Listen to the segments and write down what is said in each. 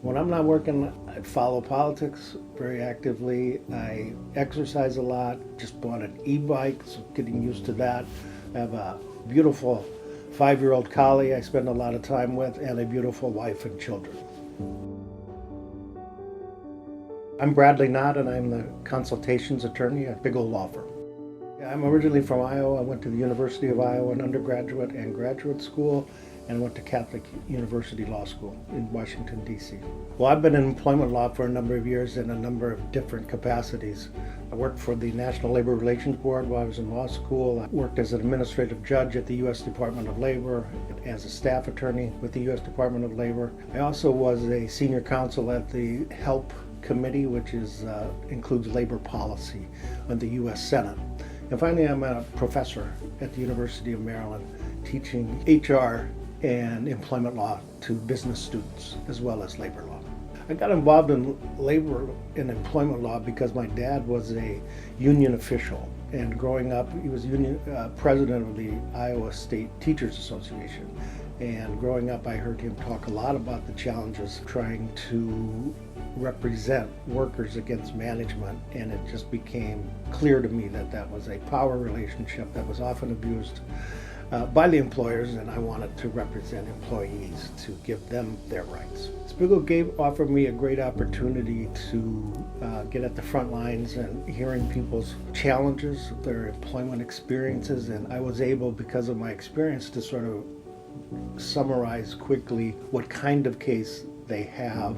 When I'm not working, I follow politics very actively. I exercise a lot. Just bought an e-bike, so getting used to that. I have a beautiful 5-year-old collie I spend a lot of time with, and a beautiful wife and children. I'm Bradley Knott, and I'm the Consultations attorney at Spiggle Law Firm. I'm originally from Iowa. I went to the University of Iowa in undergraduate and graduate school, and went to Catholic University Law School in Washington, D.C. Well, I've been in employment law for a number of years in a number of different capacities. I worked for the National Labor Relations Board while I was in law school. I worked as an administrative judge at the U.S. Department of Labor, as a staff attorney with the U.S. Department of Labor. I also was a senior counsel at the HELP committee, which includes labor policy on the U.S. Senate. And finally, I'm a professor at the University of Maryland, teaching HR and employment law to business students as well as labor law. I got involved in labor and employment law because my dad was a union official, and growing up he was president of the Iowa State Teachers Association. And growing up, I heard him talk a lot about the challenges trying to represent workers against management, and it just became clear to me that that was a power relationship that was often abused by the employers, and I wanted to represent employees to give them their rights. Spiggle offered me a great opportunity to get at the front lines and hearing people's challenges, their employment experiences, and I was able, because of my experience, to sort of summarize quickly what kind of case they have,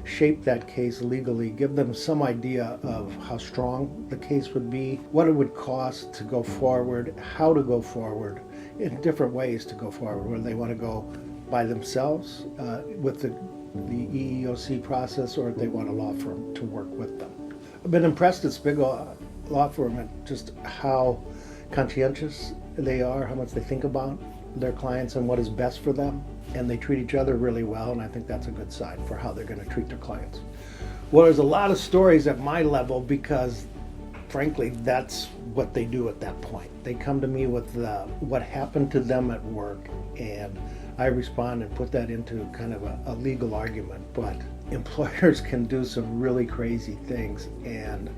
shape that case legally, give them some idea of how strong the case would be, what it would cost to go forward, how to go forward, in different ways to go forward, whether they want to go by themselves with the EEOC process, or if they want a law firm to work with them. I've been impressed at Spiggle Law Firm at just how conscientious they are, how much they think about their clients and what is best for them, and they treat each other really well, and I think that's a good sign for how they're going to treat their clients. Well, there's a lot of stories at my level because frankly that's what they do at that point. They come to me with what happened to them at work, and I respond and put that into kind of a legal argument. But employers can do some really crazy things and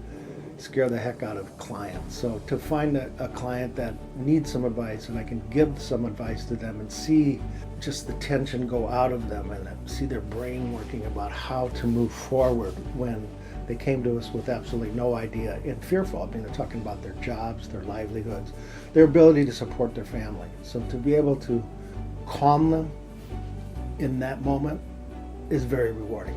scare the heck out of clients. So to find a client that needs some advice, and I can give some advice to them and see just the tension go out of them and see their brain working about how to move forward when they came to us with absolutely no idea and fearful. I mean, they're talking about their jobs, their livelihoods, their ability to support their family. So to be able to calm them in that moment is very rewarding.